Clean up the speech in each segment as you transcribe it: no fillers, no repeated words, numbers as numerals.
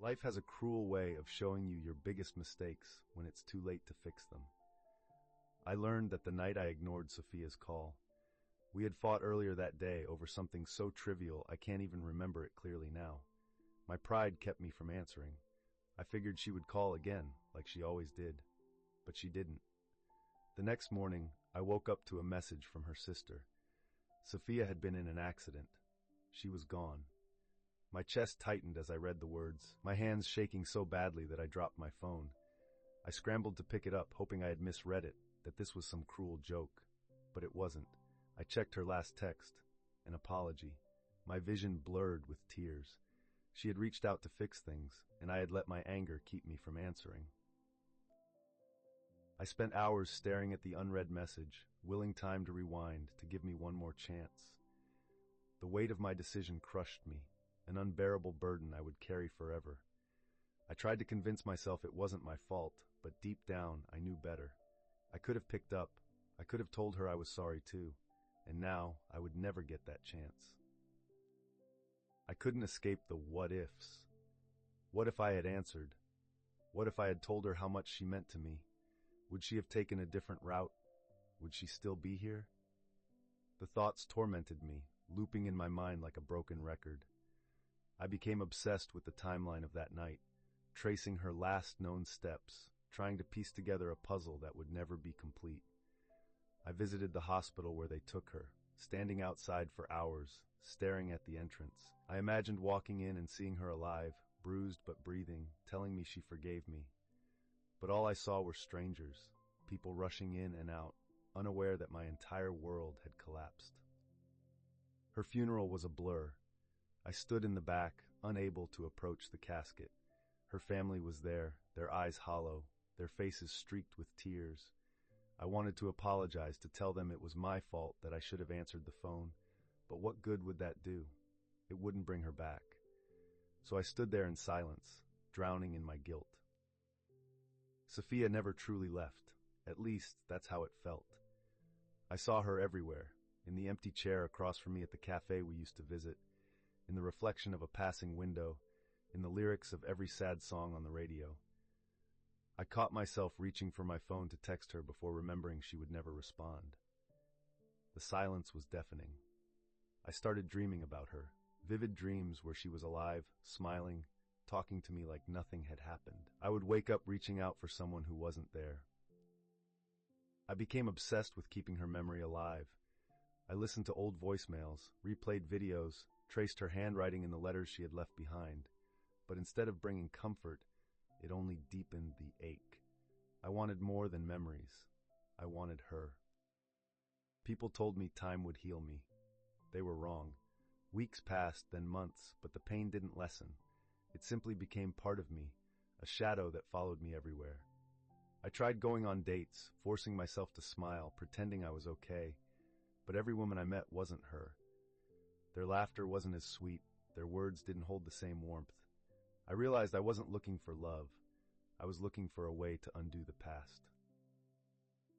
Life has a cruel way of showing you your biggest mistakes when it's too late to fix them. I learned that the night I ignored Sophia's call. We had fought earlier that day over something so trivial I can't even remember it clearly now. My pride kept me from answering. I figured she would call again, like she always did. But she didn't. The next morning, I woke up to a message from her sister. Sophia had been in an accident. She was gone. My chest tightened as I read the words, my hands shaking so badly that I dropped my phone. I scrambled to pick it up, hoping I had misread it, that this was some cruel joke. But it wasn't. I checked her last text. An apology. My vision blurred with tears. She had reached out to fix things, and I had let my anger keep me from answering. I spent hours staring at the unread message, willing time to rewind, to give me one more chance. The weight of my decision crushed me, an unbearable burden I would carry forever. I tried to convince myself it wasn't my fault, but deep down I knew better. I could have picked up. I could have told her I was sorry too, and now I would never get that chance. I couldn't escape the what-ifs. What if I had answered? What if I had told her how much she meant to me? Would she have taken a different route? Would she still be here? The thoughts tormented me, looping in my mind like a broken record. I became obsessed with the timeline of that night, tracing her last known steps, trying to piece together a puzzle that would never be complete. I visited the hospital where they took her, standing outside for hours, staring at the entrance. I imagined walking in and seeing her alive, bruised but breathing, telling me she forgave me. But all I saw were strangers, people rushing in and out, unaware that my entire world had collapsed. Her funeral was a blur. I stood in the back, unable to approach the casket. Her family was there, their eyes hollow, their faces streaked with tears. I wanted to apologize, to tell them it was my fault, that I should have answered the phone, but what good would that do? It wouldn't bring her back. So I stood there in silence, drowning in my guilt. Sophia never truly left. At least, that's how it felt. I saw her everywhere, in the empty chair across from me at the cafe we used to visit, in the reflection of a passing window, in the lyrics of every sad song on the radio. I caught myself reaching for my phone to text her before remembering she would never respond. The silence was deafening. I started dreaming about her, vivid dreams where she was alive, smiling, talking to me like nothing had happened. I would wake up reaching out for someone who wasn't there. I became obsessed with keeping her memory alive. I listened to old voicemails, replayed videos, traced her handwriting in the letters she had left behind. But instead of bringing comfort, it only deepened the ache. I wanted more than memories. I wanted her. People told me time would heal me. They were wrong. Weeks passed, then months, but the pain didn't lessen. It simply became part of me, a shadow that followed me everywhere. I tried going on dates, forcing myself to smile, pretending I was okay. But every woman I met wasn't her. Their laughter wasn't as sweet. Their words didn't hold the same warmth. I realized I wasn't looking for love. I was looking for a way to undo the past.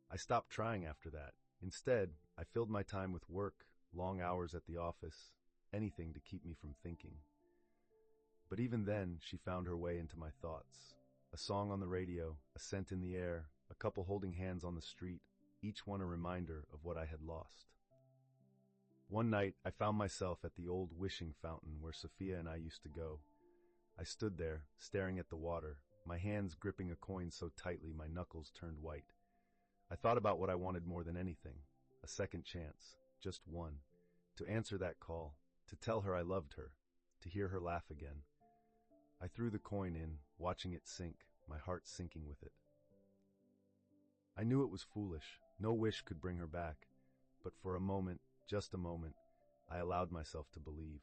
I stopped trying after that. Instead, I filled my time with work, long hours at the office, anything to keep me from thinking. But even then, she found her way into my thoughts. A song on the radio, a scent in the air, a couple holding hands on the street, each one a reminder of what I had lost. One night, I found myself at the old wishing fountain where Sophia and I used to go. I stood there, staring at the water, my hands gripping a coin so tightly my knuckles turned white. I thought about what I wanted more than anything, a second chance, just one, to answer that call, to tell her I loved her, to hear her laugh again. I threw the coin in, watching it sink, my heart sinking with it. I knew it was foolish, no wish could bring her back, but for a moment, just a moment, I allowed myself to believe.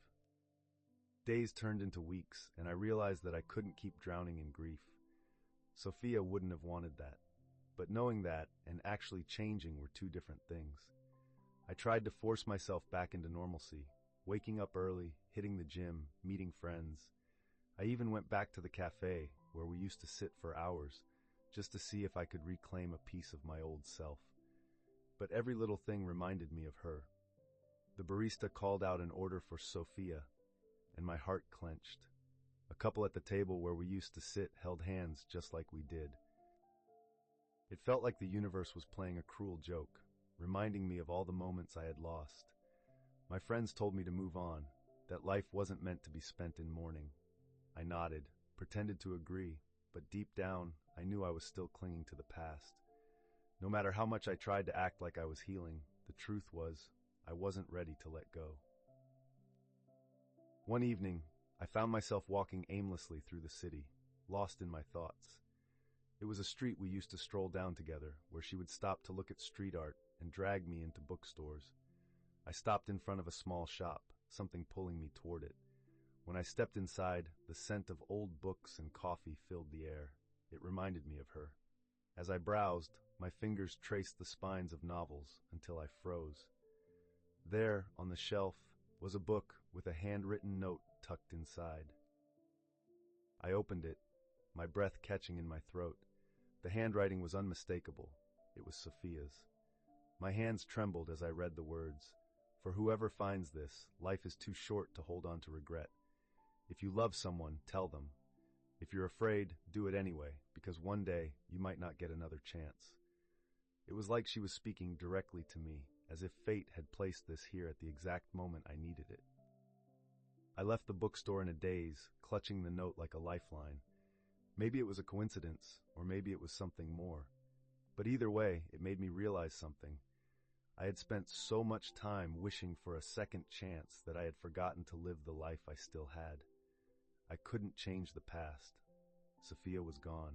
Days turned into weeks, and I realized that I couldn't keep drowning in grief. Sophia wouldn't have wanted that. But knowing that and actually changing were two different things. I tried to force myself back into normalcy, waking up early, hitting the gym, meeting friends. I even went back to the cafe, where we used to sit for hours, just to see if I could reclaim a piece of my old self. But every little thing reminded me of her. The barista called out an order for Sophia, and my heart clenched. A couple at the table where we used to sit held hands just like we did. It felt like the universe was playing a cruel joke, reminding me of all the moments I had lost. My friends told me to move on, that life wasn't meant to be spent in mourning. I nodded, pretended to agree, but deep down, I knew I was still clinging to the past. No matter how much I tried to act like I was healing, the truth was, I wasn't ready to let go. One evening, I found myself walking aimlessly through the city, lost in my thoughts. It was a street we used to stroll down together, where she would stop to look at street art and drag me into bookstores. I stopped in front of a small shop, something pulling me toward it. When I stepped inside, the scent of old books and coffee filled the air. It reminded me of her. As I browsed, my fingers traced the spines of novels until I froze. There, on the shelf, was a book with a handwritten note tucked inside. I opened it, my breath catching in my throat. The handwriting was unmistakable. It was Sophia's. My hands trembled as I read the words. For whoever finds this, life is too short to hold on to regret. If you love someone, tell them. If you're afraid, do it anyway, because one day you might not get another chance. It was like she was speaking directly to me, as if fate had placed this here at the exact moment I needed it. I left the bookstore in a daze, clutching the note like a lifeline. Maybe it was a coincidence, or maybe it was something more. But either way, it made me realize something. I had spent so much time wishing for a second chance that I had forgotten to live the life I still had. I couldn't change the past. Sophia was gone.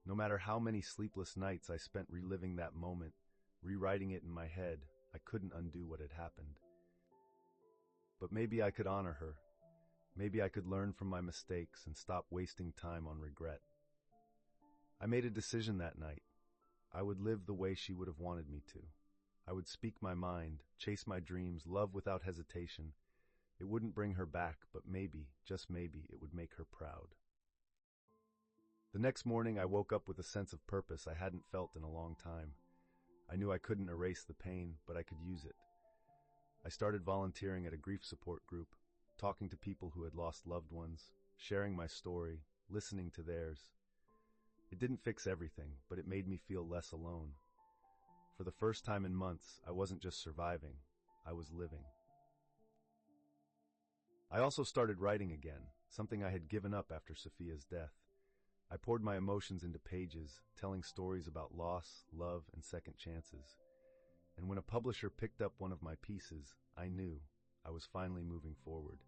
No matter how many sleepless nights I spent reliving that moment, rewriting it in my head, I couldn't undo what had happened. But maybe I could honor her. Maybe I could learn from my mistakes and stop wasting time on regret. I made a decision that night. I would live the way she would have wanted me to. I would speak my mind, chase my dreams, love without hesitation. It wouldn't bring her back, but maybe, just maybe, it would make her proud. The next morning, I woke up with a sense of purpose I hadn't felt in a long time. I knew I couldn't erase the pain, but I could use it. I started volunteering at a grief support group, talking to people who had lost loved ones, sharing my story, listening to theirs. It didn't fix everything, but it made me feel less alone. For the first time in months, I wasn't just surviving, I was living. I also started writing again, something I had given up after Sophia's death. I poured my emotions into pages, telling stories about loss, love, and second chances. And when a publisher picked up one of my pieces, I knew I was finally moving forward.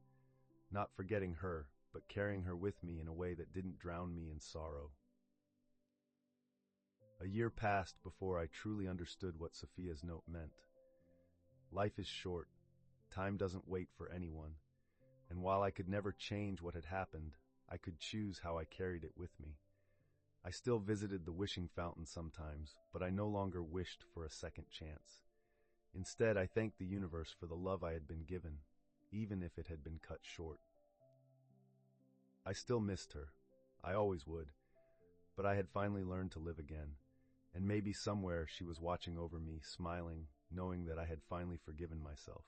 Not forgetting her, but carrying her with me in a way that didn't drown me in sorrow. A year passed before I truly understood what Sophia's note meant. Life is short. Time doesn't wait for anyone. And while I could never change what had happened, I could choose how I carried it with me. I still visited the wishing fountain sometimes, but I no longer wished for a second chance. Instead, I thanked the universe for the love I had been given, even if it had been cut short. I still missed her. I always would. But I had finally learned to live again, and maybe somewhere she was watching over me, smiling, knowing that I had finally forgiven myself.